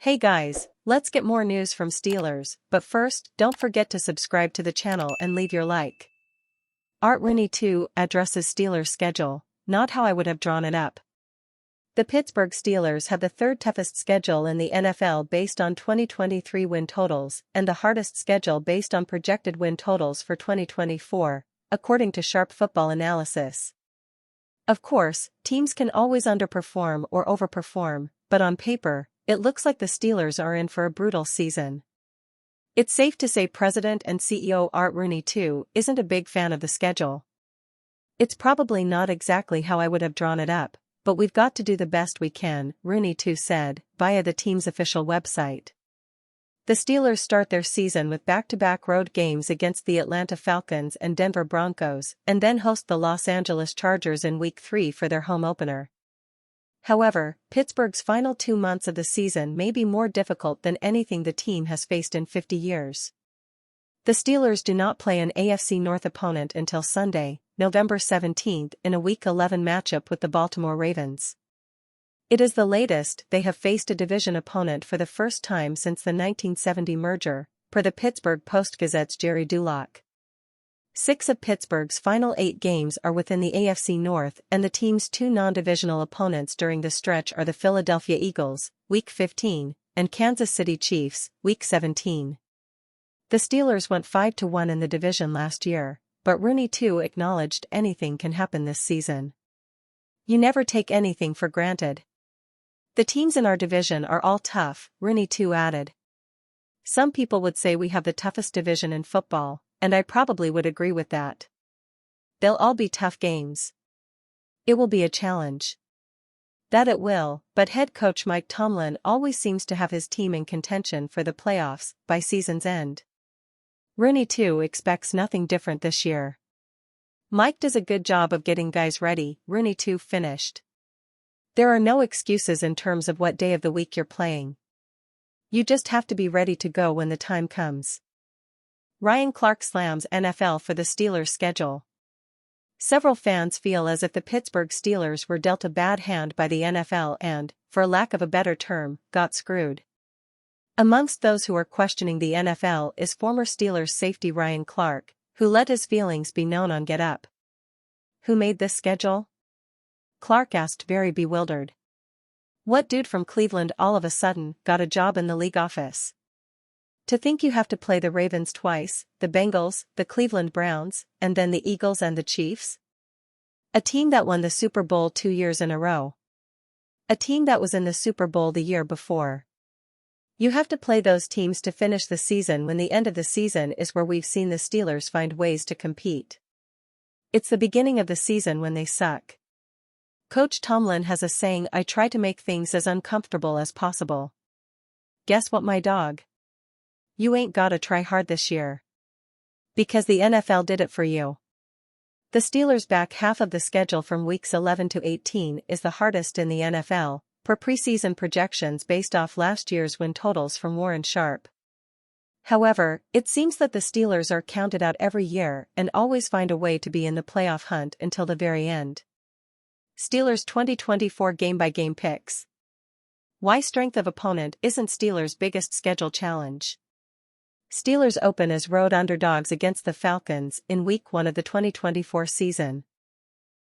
Hey guys, let's get more news from Steelers, but first, don't forget to subscribe to the channel and leave your like. Rooney 2 addresses Steelers' schedule, not how I would have drawn it up. The Pittsburgh Steelers have the third toughest schedule in the NFL based on 2023 win totals and the hardest schedule based on projected win totals for 2024, according to Sharp Football Analysis. Of course, teams can always underperform or overperform, but on paper, it looks like the Steelers are in for a brutal season. It's safe to say President and CEO Rooney 2 isn't a big fan of the schedule. It's probably not exactly how I would have drawn it up, but we've got to do the best we can, Rooney 2 said, via the team's official website. The Steelers start their season with back-to-back road games against the Atlanta Falcons and Denver Broncos, and then host the Los Angeles Chargers in Week 3 for their home opener. However, Pittsburgh's final 2 months of the season may be more difficult than anything the team has faced in 50 years. The Steelers do not play an AFC North opponent until Sunday, November 17, in a Week 11 matchup with the Baltimore Ravens. It is the latest they have faced a division opponent for the first time since the 1970 merger, per the Pittsburgh Post-Gazette's Jerry Dulac. 6 of Pittsburgh's final 8 games are within the AFC North, and the team's 2 non-divisional opponents during the stretch are the Philadelphia Eagles, Week 15, and Kansas City Chiefs, Week 17. The Steelers went 5-1 in the division last year, but Rooney 2 acknowledged anything can happen this season. You never take anything for granted. The teams in our division are all tough, Rooney 2 added. Some people would say we have the toughest division in football, and I probably would agree with that. They'll all be tough games. It will be a challenge. That it will, but head coach Mike Tomlin always seems to have his team in contention for the playoffs by season's end. Rooney 2 expects nothing different this year. Mike does a good job of getting guys ready, Rooney 2 finished. There are no excuses in terms of what day of the week you're playing. You just have to be ready to go when the time comes. Ryan Clark slams NFL for the Steelers' schedule. Several fans feel as if the Pittsburgh Steelers were dealt a bad hand by the NFL and, for lack of a better term, got screwed. Amongst those who are questioning the NFL is former Steelers safety Ryan Clark, who let his feelings be known on Get Up. Who made this schedule? Clark asked, very bewildered. What dude from Cleveland all of a sudden got a job in the league office? To think you have to play the Ravens twice, the Bengals, the Cleveland Browns, and then the Eagles and the Chiefs? A team that won the Super Bowl 2 years in a row. A team that was in the Super Bowl the year before. You have to play those teams to finish the season when the end of the season is where we've seen the Steelers find ways to compete. It's the beginning of the season when they suck. Coach Tomlin has a saying, I try to make things as uncomfortable as possible. Guess what, my dog? You ain't gotta try hard this year. Because the NFL did it for you. The Steelers' back half of the schedule from weeks 11 to 18 is the hardest in the NFL, per preseason projections based off last year's win totals from Warren Sharp. However, it seems that the Steelers are counted out every year and always find a way to be in the playoff hunt until the very end. Steelers 2024 game-by-game picks. Why strength of opponent isn't Steelers' biggest schedule challenge? Steelers open as road underdogs against the Falcons in Week 1 of the 2024 season.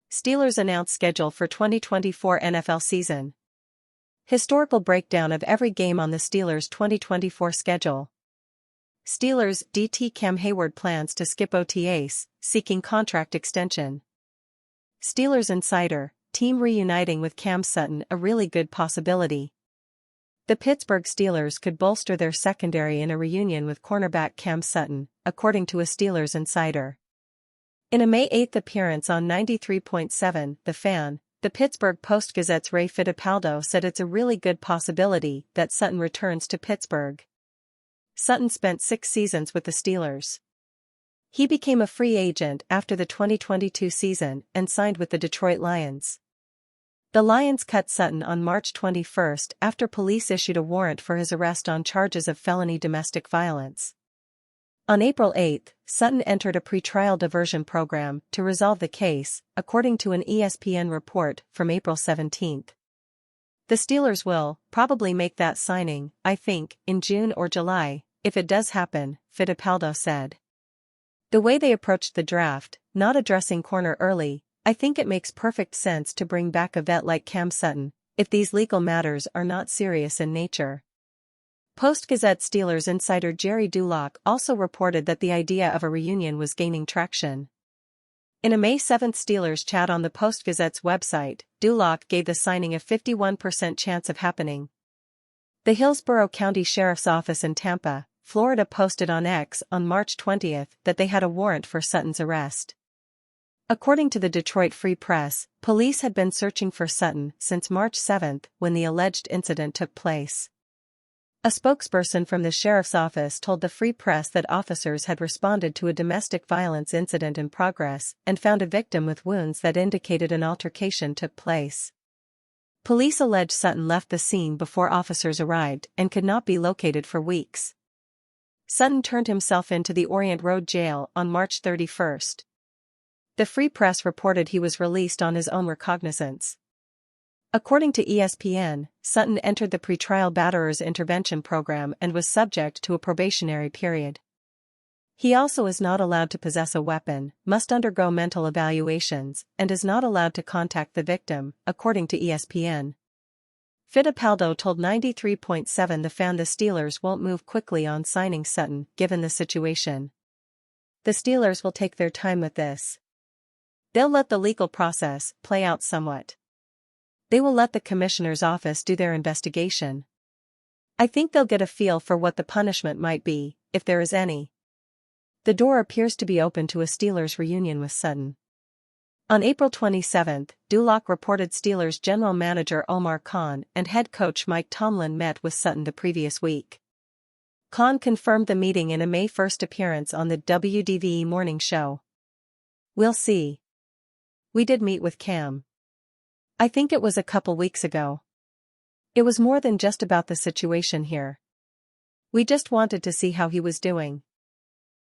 Steelers announced schedule for 2024 NFL season. Historical breakdown of every game on the Steelers' 2024 schedule. Steelers DT Cam Hayward plans to skip OTAs, seeking contract extension. Steelers Insider, team reuniting with Cam Sutton a really good possibility. The Pittsburgh Steelers could bolster their secondary in a reunion with cornerback Cam Sutton, according to a Steelers Insider. In a May 8 appearance on 93.7 The Fan, the Pittsburgh Post-Gazette's Ray Fittipaldo said it's a really good possibility that Sutton returns to Pittsburgh. Sutton spent 6 seasons with the Steelers. He became a free agent after the 2022 season and signed with the Detroit Lions. The Lions cut Sutton on March 21 after police issued a warrant for his arrest on charges of felony domestic violence. On April 8, Sutton entered a pretrial diversion program to resolve the case, according to an ESPN report from April 17. The Steelers will probably make that signing, I think, in June or July, if it does happen, Fittipaldo said. The way they approached the draft, not addressing corner early, I think it makes perfect sense to bring back a vet like Cam Sutton, if these legal matters are not serious in nature. Post-Gazette Steelers insider Jerry Dulac also reported that the idea of a reunion was gaining traction. In a May 7 Steelers chat on the Post-Gazette's website, Dulac gave the signing a 51% chance of happening. The Hillsborough County Sheriff's Office in Tampa, Florida posted on X on March 20 that they had a warrant for Sutton's arrest. According to the Detroit Free Press, police had been searching for Sutton since March 7 when the alleged incident took place. A spokesperson from the sheriff's office told the Free Press that officers had responded to a domestic violence incident in progress and found a victim with wounds that indicated an altercation took place. Police allege Sutton left the scene before officers arrived and could not be located for weeks. Sutton turned himself in to the Orient Road Jail on March 31. The Free Press reported he was released on his own recognizance. According to ESPN, Sutton entered the pretrial batterers intervention program and was subject to a probationary period. He also is not allowed to possess a weapon, must undergo mental evaluations, and is not allowed to contact the victim, according to ESPN. Fittipaldo told 93.7 The Fan the Steelers won't move quickly on signing Sutton, given the situation. The Steelers will take their time with this. They'll let the legal process play out somewhat. They will let the commissioner's office do their investigation. I think they'll get a feel for what the punishment might be, if there is any. The door appears to be open to a Steelers reunion with Sutton. On April 27, Dulac reported Steelers general manager Omar Khan and head coach Mike Tomlin met with Sutton the previous week. Khan confirmed the meeting in a May 1 appearance on the WDVE morning show. "We'll see. We did meet with Cam. I think it was a couple weeks ago. It was more than just about the situation here. We just wanted to see how he was doing.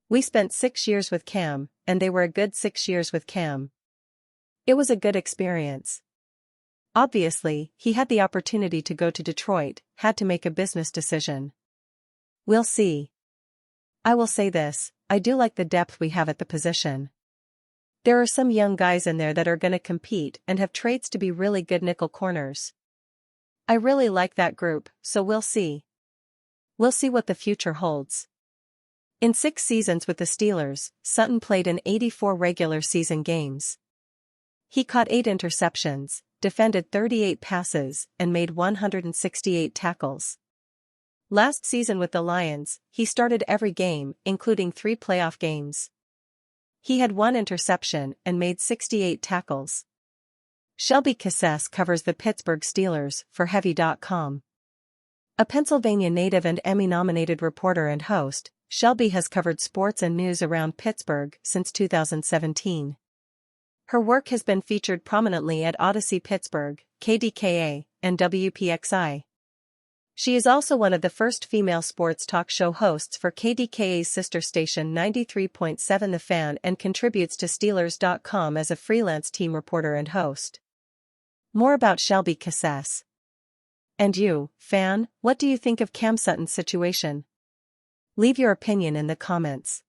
We spent 6 years with Cam, and they were a good 6 years with Cam. It was a good experience. Obviously, he had the opportunity to go to Detroit, had to make a business decision. We'll see. I will say this, I do like the depth we have at the position. There are some young guys in there that are gonna compete and have traits to be really good nickel corners. I really like that group, so we'll see. We'll see what the future holds." In 6 seasons with the Steelers, Sutton played in 84 regular season games. He caught 8 interceptions, defended 38 passes, and made 168 tackles. Last season with the Lions, he started every game, including 3 playoff games. He had 1 interception and made 68 tackles. Shelby Cassess covers the Pittsburgh Steelers for Heavy.com. A Pennsylvania native and Emmy-nominated reporter and host, Shelby has covered sports and news around Pittsburgh since 2017. Her work has been featured prominently at Odyssey Pittsburgh, KDKA, and WPXI. She is also one of the first female sports talk show hosts for KDKA's sister station 93.7 The Fan and contributes to Steelers.com as a freelance team reporter and host. More about Shelby Cassess. And you, fan, what do you think of Cam Sutton's situation? Leave your opinion in the comments.